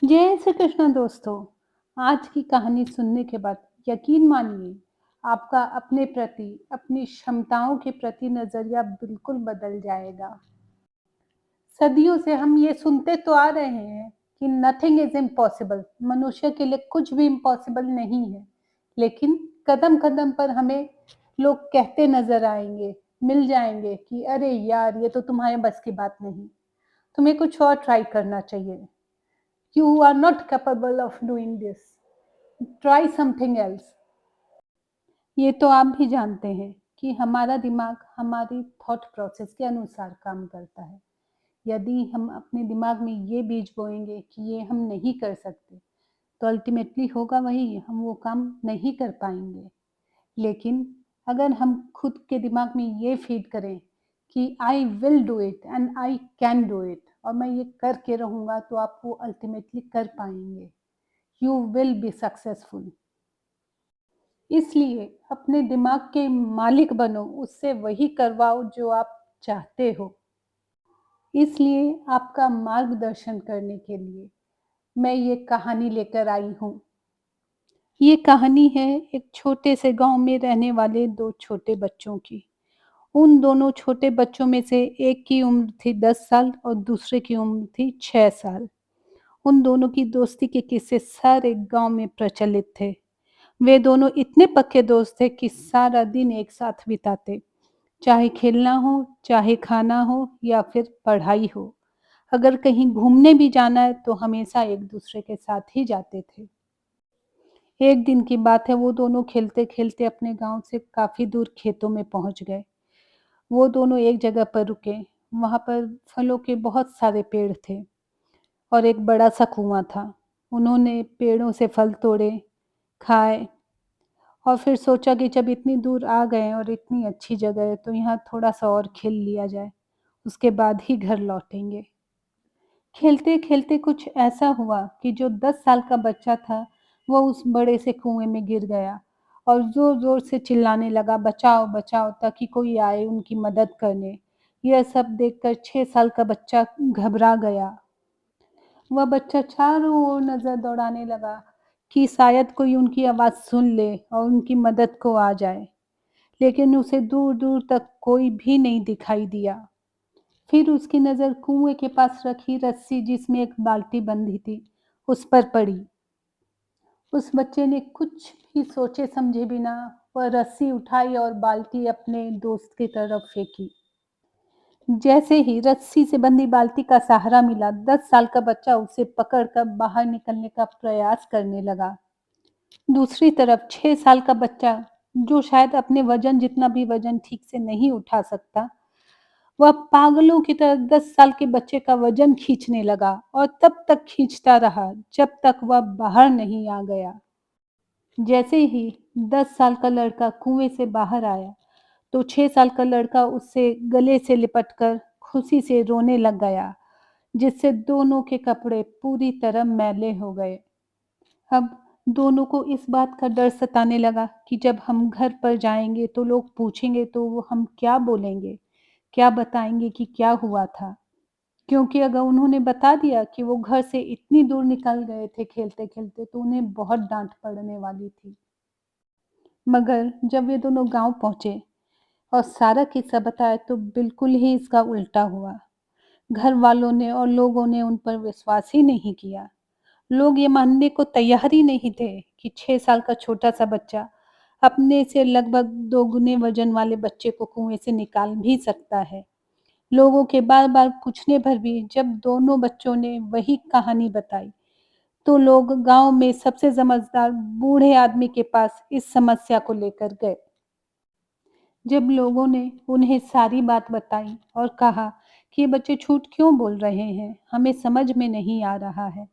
जय श्री कृष्ण दोस्तों। आज की कहानी सुनने के बाद यकीन मानिए आपका अपने प्रति, अपनी क्षमताओं के प्रति नज़रिया बिल्कुल बदल जाएगा। सदियों से हम ये सुनते तो आ रहे हैं कि नथिंग इज़ इम्पॉसिबल, मनुष्य के लिए कुछ भी इम्पॉसिबल नहीं है। लेकिन कदम-कदम पर हमें लोग कहते नज़र आएँगे, मिल जाएँगे कि अरे यार! ये तो तुम्हारे बस की बात नहीं, तुम्हें कुछ और ट्राई करना चाहिए। You are not capable of doing this. Try something else. ये तो आप भी जानते हैं कि हमारा दिमाग हमारी थॉट प्रोसेस के अनुसार काम करता है। यदि हम अपने दिमाग में ये बीज बोएंगे कि ये हम नहीं कर सकते, तो अल्टीमेटली होगा वही, हम वो काम नहीं कर पाएंगे। लेकिन अगर हम खुद के दिमाग में ये फीड करें कि I will do it and I can do it, और मैं ये करके रहूँगा, तो आप वो अल्टीमेटली कर पाएंगे। You will be successful. इसलिए अपने दिमाग के मालिक बनो, उससे वही करवाओ जो आप चाहते हो। इसलिए आपका मार्गदर्शन करने के लिए मैं ये कहानी लेकर आई हूँ। ये कहानी है एक छोटे से गांव में रहने वाले दो छोटे बच्चों की। उन दोनों छोटे बच्चों में से एक की उम्र थी 10 साल और दूसरे की उम्र थी 6 साल। उन दोनों की दोस्ती के किस्से सारे गांव में प्रचलित थे। वे दोनों इतने पक्के दोस्त थे कि सारा दिन एक साथ बिताते, चाहे खेलना हो, चाहे खाना हो या फिर पढ़ाई हो। अगर कहीं घूमने भी जाना है तो हमेशा एक दूसरे के साथ ही जाते थे। एक दिन की बात है, वो दोनों खेलते-खेलते अपने गाँव से काफ़ी दूर खेतों में पहुँच गए। वो दोनों एक जगह पर रुके। वहाँ पर फलों के बहुत सारे पेड़ थे और एक बड़ा-सा कुआँ था। उन्होंने पेड़ों से फल तोड़े, खाए और फिर सोचा कि जब इतनी दूर आ गए हैं और इतनी अच्छी जगह है, तो यहाँ थोड़ा-सा और खेल लिया जाए, उसके बाद ही घर लौटेंगे। खेलते-खेलते कुछ ऐसा हुआ कि जो 10 साल का बच्चा था, वो उस बड़े से कुएँ में गिर गया और ज़ोर-ज़ोर से चिल्लाने लगा, बचाओ, बचाओ, ताकि कोई आए उनकी मदद करने। यह सब देखकर 6 साल का बच्चा घबरा गया। वह बच्चा चारों ओर नज़र दौड़ाने लगा कि शायद कोई उनकी आवाज़ सुन ले और उनकी मदद को आ जाए, लेकिन उसे दूर-दूर तक कोई भी नहीं दिखाई दिया। फिर उसकी नज़र कुएँ के पास रखी रस्सी जिसमें एक बाल्टी बंधी थी, उस पर पड़ी। उस बच्चे ने कुछ भी सोचे समझे बिना वह रस्सी उठाई और बाल्टी अपने दोस्त की तरफ फेंकी। जैसे ही रस्सी से बंधी बाल्टी का सहारा मिला, 10 साल का बच्चा उसे पकड़कर बाहर निकलने का प्रयास करने लगा। दूसरी तरफ 6 साल का बच्चा, जो शायद अपने वज़न जितना भी वज़न ठीक से नहीं उठा सकता, वह पागलों की तरह 10 साल के बच्चे का वज़न खींचने लगा और तब तक खींचता रहा, जब तक वह बाहर नहीं आ गया। जैसे ही 10 साल का लड़का कुएँ से बाहर आया, तो 6 साल का लड़का उससे गले से लिपटकर खुशी से रोने लग गया, जिससे दोनों के कपड़े पूरी तरह मैले हो गए। अब दोनों को इस बात का डर सताने लगा कि जब हम घर पर जाएँगे तो लोग पूछेंगे तो वो हम क्या बोलेंगे? क्या बताएँगे कि क्या हुआ था? क्योंकि अगर उन्होंने बता दिया कि वो घर से इतनी दूर निकल गए थे खेलते-खेलते, तो उन्हें बहुत डाँट पड़ने वाली थी। मगर जब वे दोनों गाँव पहुँचे और सारा किस्सा बताया, तो बिल्कुल ही इसका उल्टा हुआ। घर वालों ने और लोगों ने उन पर विश्वास ही नहीं किया। लोग ये मानने को तैयार ही नहीं थे कि 6 साल का छोटा-सा बच्चा अपने से लगभग दोगुने वज़न वाले बच्चे को कुएँ से निकाल भी सकता है। लोगों के बार-बार पूछने पर भी जब दोनों बच्चों ने वही कहानी बताई, तो लोग गाँव में सबसे समझदार बूढ़े आदमी के पास इस समस्या को लेकर गए। जब लोगों ने उन्हें सारी बात बताई और कहा कि ये बच्चे झूठ क्यों बोल रहे हैं, हमें समझ में नहीं आ रहा है।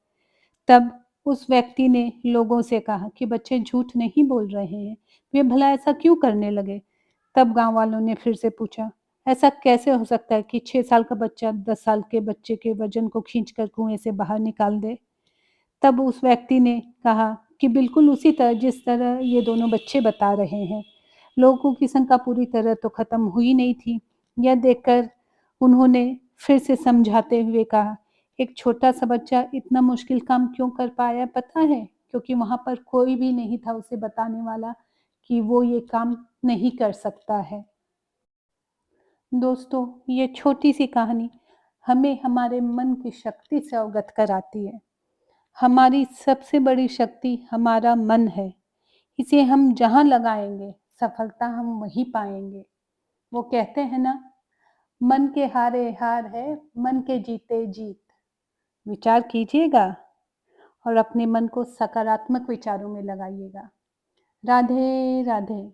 तब उस व्यक्ति ने लोगों से कहा कि बच्चे झूठ नहीं बोल रहे हैं, वे भला ऐसा क्यों करने लगे? तब गाँव वालों ने फिर से पूछा, ऐसा कैसे हो सकता है कि 6 साल का बच्चा 10 साल के बच्चे के वज़न को खींचकर कुएँ से बाहर निकाल दे? तब उस व्यक्ति ने कहा कि बिल्कुल उसी तरह जिस तरह ये दोनों बच्चे बता रहे हैं। लोगों की शंका पूरी तरह तो खत्म हुई नहीं थी। यह देखकर उन्होंने फिर से समझाते हुए कहा, एक छोटा-सा बच्चा इतना मुश्किल काम क्यों कर पाया पता है? क्योंकि वहाँ पर कोई भी नहीं था उसे बताने वाला कि वो ये काम नहीं कर सकता है। दोस्तों, ये छोटी-सी कहानी हमें हमारे मन की शक्ति से अवगत कराती है। हमारी सबसे बड़ी शक्ति हमारा मन है। इसे हम जहाँ लगाएँगे, सफलता हम वहीं पाएँगे। वो कहते हैं ना, मन के हारे हार है, मन के जीते जीत। विचार कीजिएगा और अपने मन को सकारात्मक विचारों में लगाइएगा। राधे, राधे।